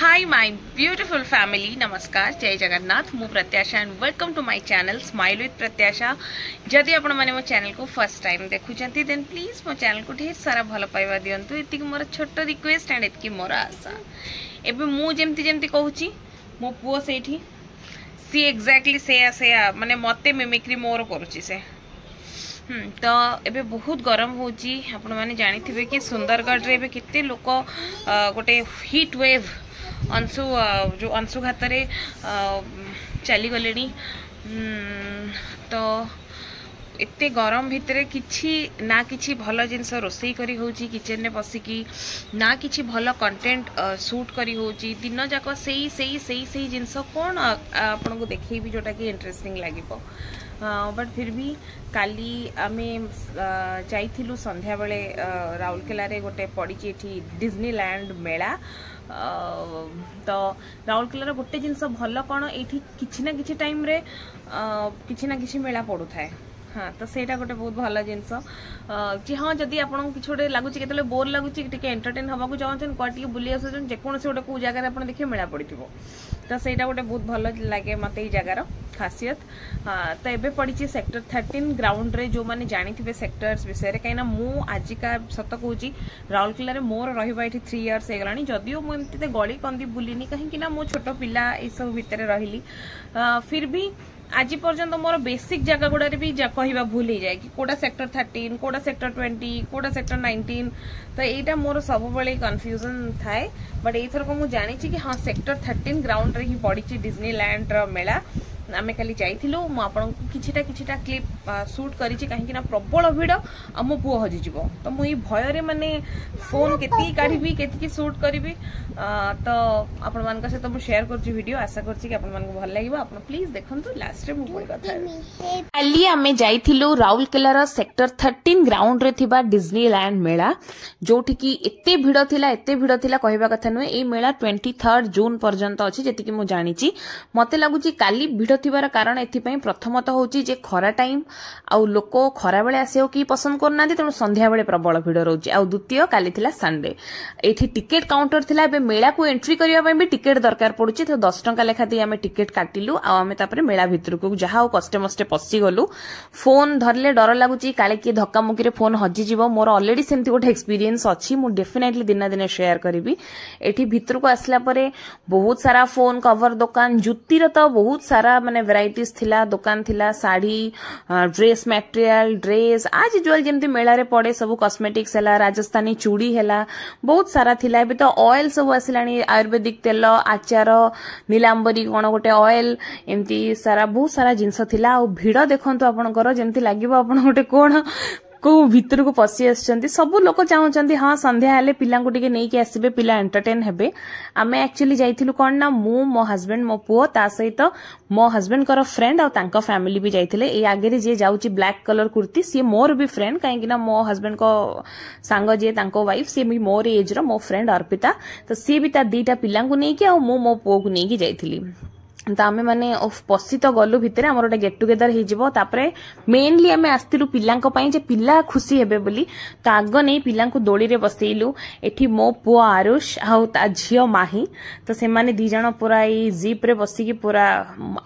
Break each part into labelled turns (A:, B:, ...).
A: Hi my beautiful family, नमस्कार, जय जगन्नाथ। मु Pratyasha and welcome to my channel smile with Pratyasha. जदि आपण माने मो चैनल को फर्स्ट टाइम देखुचंती देन प्लीज मो चैनल को ढेर सारा भल पाइबा दियंतु। एति मोर छोट रिक्वेस्ट एंड एति मोर आशा। एबे मु जेमती जेमती कहूची मो पुओ सेठी सी एक्जाक्टली से माने मते मिमिक्री मोर करूची से। तो एबे बहुत गरम होची। आपण माने जानी थिबे कि सुंदरगढ़ रे एबे कितने लोक गोटे हीट वेव अंशु जो अंशुघात चली गले। तो एते गरम भितर किछि ना किछि भल जिनस रोसई करी होची किचन में बसिकी ना किछि भल कंटेंट शूट करी होची। दिन जाक सेई सेई सेई सेई जिनस कोन आपन को देखैबी जोटा कि इंटरेस्टिंग लागिबो। बट फिर भी काली आमे जाइथिलु संध्या बेले राउरकेला रे गोटे पड़ी एठी डिज्नीलैंड मेला। तो राउरकेला गोटे जिनस भल कौन ये किसी ना किसी टाइम रे किसी ना किसी मेला पड़ू थाए। हाँ तो सेटा गोटे बहुत भल जिनस कि हाँ जदि आपन कि गोटे लगुच के बोर लगुच एंटरटेन हवा चाहते कौटे बुली आसान जेकोसी गोटे कौ जगह आप देखिए मेला पड़ी तो सेटा गोटे बहुत भल लगे मत ये जगार खासियत। तो एबे पड़ी सेक्टर 13 ग्राउंड रे जो माने जानी थे सेक्टर्स विषय कहीं मु आजिका सत कहूँ राउरकेला रे मोर रहा ये 3 इयर्स होगा जदियो मुझे गली कंदी बुलिनी कहीं मो छोट पिला सब भितर रही। फिर भी आज पर्यंत मोर बेसिक जगह गुड़ा भी कहवा भूल हो जाए कि Kota sector 13 Kota sector 20 Kota sector 19। तो यहाँ मोर सब बड़े कन्फ्यूजन थाए। बट एथर को मुझे जानी कि हाँ सेक्टर 13 ग्राउंड रे ही पड़ी डिज्नीलैंड मेला। आमे खाली जाइथिलु मु आपन किछिटा किछिटा क्लिप शूट करिछि कहीं ना प्रबल भिड़ आ मो पुओ हजि जिवो। तो मु ई भय रे माने फोन केती काढिबी केती शूट करिबी। तो आपण मान सहित मु शेयर करछि वीडियो। आशा करछि कि आपण मान को भल लागिबो। आपण प्लीज देखंतु लास्ट रे मु कोइ कथा काली आमे जाइथिलु राउरकेला रो सेक्टर 13 ग्राउंड रे थिबा डिज्नीलैंड मेला जोठी कि एते भिड़ थिला कहबा कथा नुए। ए मेला 23 जून पर्यंत अछि जेति कि मु जानिछि। मते लागुछि काली भिड़ थिबार कारण एथिपई प्रथमत होची जे खरा टाइम आउ लोक खरा बेले आसियो कि पसंद करना तेणु संध्या बेले प्रबल भिड़ रोचे। आउ द्वितीय काली थिला संडे एठी टिकेट काउंटर थिला। एबे मेला को एंट्री करिया पई भी टिकेट दरकार पड़ुची। तो 10 टंका लेखा दे आमे टिकेट काटिलु आ आमे तापरे मेला भितर को जहा कष्टे मष्टे पसी गलु। फोन धरले डर लागुची काले कि धक्का मुकी रे फोन हजि जीवो। मोर ऑलरेडी सेमती गोटे एक्सपीरियंस अछि मु डेफिनेटली दिन दिन शेयर करिवि। एठी भितर को आसला परे बहुत सारा फोन कवर दुकान जुत्तीर तो बहुत सारा माने वेराइटीज थिला दुकान थिला साड़ी ड्रेस मटेरियल ड्रेस आज यूजुअल जेमती मेला रे पड़े सब कॉस्मेटिक्स हैला राजस्थानी चूड़ी हैला बहुत सारा थिला। एबे तो ऑयल सब आसिलानी आयुर्वेदिक तेल आचार नीलांबरी कोन गोटे ऑयल एमती सारा बहुत सारा जिंस थिला। आ भिड़ देखंतु आपनकर जेमती लागिवो आपन गोटे कोन को भीतर को पसी आछंती। सब लोक चाहउचंती हाँ संध्या हेले पिला को टिके नेकी आसीबे पिला एंटरटेन हेबे। आमे एक्चुअली जाइथिलु कोन ना मु मो हस्बैंड मो पुओ ता सहित मो हस्बैंड कर फ्रेंड आ तांका फैमिली भी जाइथिले। ए आगे जे जाउची ब्लैक कलर कुर्ती सी मोर भी फ्रेंड कहीं ना मो हस्बैंड को सांग जे तांको वाइफ सी भी मोर एज रो मो फ्रेंड अर्पिता। तो सी भी ता दीटा पिला को नेकी आ मु मो पुओ को नेकी जाइथिली। तो आमे माने पसी तो गलु भितर हमर गोटे गेट टुगेदर हो जिवो। तापरे मेनली आमे आस्तिलु पिलांक पई जे पिला खुशी हेबे बोली। तो आग नै पिलांक दोली रे बसेइलु। एठी मो पुओ आरुष आ ता झियो माही तो से माने दी जण पूरा ई जीप रे बसी की पूरा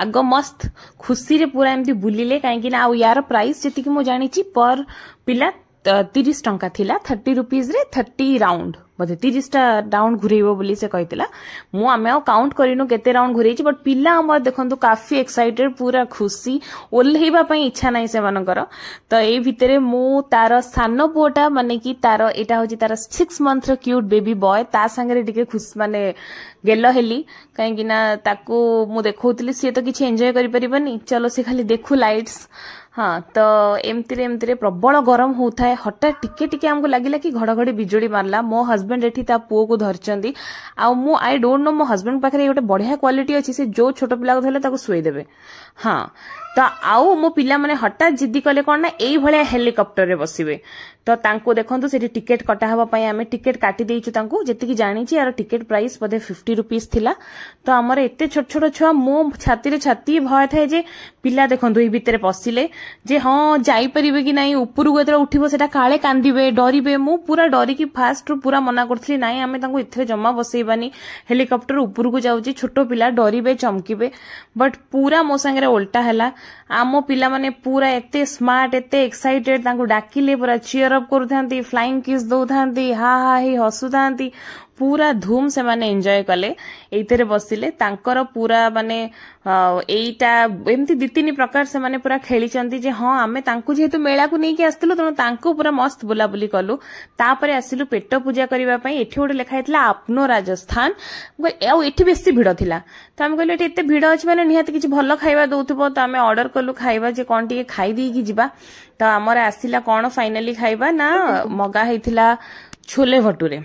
A: आग मस्त खुशी रे पूरा एमती बुलिले कहीं ना। आ यार प्राइस जेति कि मो जानि छि पर पिला 30 टंका थिला 30 रुपीज रे 30 राउंड बोधे 30 टा राउंड घुरेइबो बोली से कहितला। मु आमे काउंट करिनो केते राउंड घुरेइछि बट पिला हमर देखंतु काफी एक्साइटेड पूरा खुशी ओल्हेबा पई इच्छा नाही से मानकर। तो ए भितरे मु तार सानो पुओटा माने कि तार एटा होची तार 6 मंथ रो क्यूट बेबी बॉय ता संगे टिके खुश माने गेलो हेली कहीं कि ना ताकू मु देखौतली से तो किछि एन्जॉय करि परिबनी चलो से खाली देखु लाइट्स। हाँ तो एमती प्रबल गरम होता है। हठात टिके टिके हमको लगिला कि घड़घड़ी बिजुली मारला। मो हस्बैंड एठी ता पुओ को धरचंदी आ मु आई डोंट नो मो हस्बैंड पाखरे गोटे बढ़िया क्वालिटी अछि से जो छोट पिला को धरले ताको सुई देबे। हाँ तो आउ मो पिला माने हठात जिद्दी कले कौन ना एई भलिया हेलिकॉप्टर रे बसिबे तो तांको देखंतु सेठी टिकेट कटा हवा पई आमे टिकेट काटी देइछु तांको जेति की जानि छि यार टिकेट प्राइस बदे 50 रुपीस थिला तो हमर एते छोट छोट छुआ मो छाती रे छाती भय थाए जे पिला देखंतु एई भितरे पसिले जे हां जाई परिबे कि नाही ऊपर गतरे उठिबो सेटा काळे कांदिबे डरिबे मु पूरा डरी की फास्ट रु पूरा मना करथली नाही आमे तांको इथरे जम्मा बसैबानी हेलिकॉप्टर ऊपर को जाउची छोटो पिला डरिबे चमकीबे बट पूरा मो संगे उल्टा हला आमो पिला माने पूरा एते स्मार्ट एते एक्साइटेड तांको डाकिले पूरा चीयर अप करूथांती फ्लाइंग किस दउथांती हा हा ही हसुथांती पूरा धूम से माने एंजॉय कले एइतरे बसिले तांकर पूरा माने एइटा एमती दी तीन प्रकार से माने पूरा खेली चंती जे हां आमे तांको जेतु मेला को नेकी आस्तलु तनो तांको पूरा मस्त बुला बुली कलु तापरे आसिलु पेट पूजा करिवा पई एठी ओडे लेखा हितला आपनो राजस्थान आ एठी बेसी भिड़ थिला त हम कहले एठी एते भिड़ अछि माने निहात किछि भलो खाइबा दउथबो त आमे ऑर्डर कलु खाइबा जे कोन टिके खाइ दी की जिबा त हमर आसिला कोन फाइनली खाइबा ना मगा हेतिला छोले भटूरे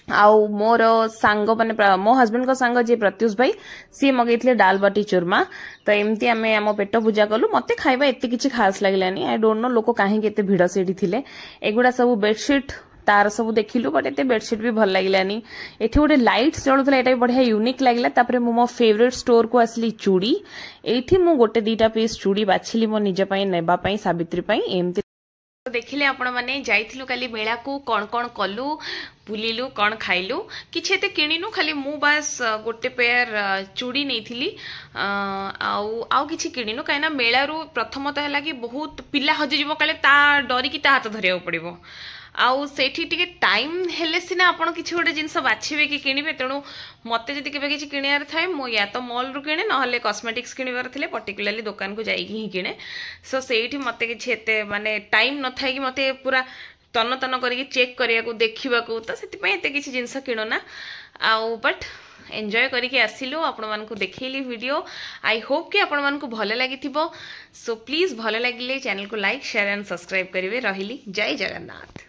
A: आउ मोर सांग माने मो हस्बैंड को सांग जे प्रत्युष भाई सी मगैथिले दाल बाटी चूरमा तो एमती आमे आम पेट पूजा कलु मते खाइबा एते किछि खास लागलानी आई डोंट नो लोक काहे केते भिड़ सेठी थिले एगुडा सब बेडशीट तार सब देखिलु बट एते बेडशीट भी भल लागलानी एठी गोटे लाइट्स जळुतला एटा भी बढ़िया यूनिक लागला तापरे मो फेवरेट स्टोर को असली चूड़ी एठी मु गोटे दीटा पीस चूड़ी बाछिली मो निज पई नेबा पई सावित्री पई एमती देखिले आपण माने जाइथिलु काली मेला को कोन कोन कलु बुलिलु कौन खाइलु किछि एते किनिनु खाली मु बास गोटे पेयर चूड़ी नेइथिली आउ किछि किनिनु काइना मेला रु प्रथमतः हला कि बहुत पिला हजि जिवो काले ता डरी की ता हाथ धरिया पड़िबो आउ सेठी टिके टाइम हेले सिना आपण किछि गोटे जिंस बाछिबे कि किनिबे तेणु मते जदि केबे किछि किनियार थाए मो या तो मॉल रु किने न हले कॉस्मेटिक्स किनिबार थिले पर्टिकुलरली दुकान को जाई ही किने सो सेठी मते किछि एते माने टाइम न थाए कि मते पूरा तन तन करके चेक करिया को देखिबा को तो सेति पय एते किछि जिंस किनो ना आउ बट एंजॉय करके आसिलु आपण मान को देखैली वीडियो आई होप कि आपण मान को भले लागिथिबो सो प्लीज भले लागिले चैनल को लाइक शेयर एंड सब्सक्राइब करिवे रहिली जय जगन्नाथ।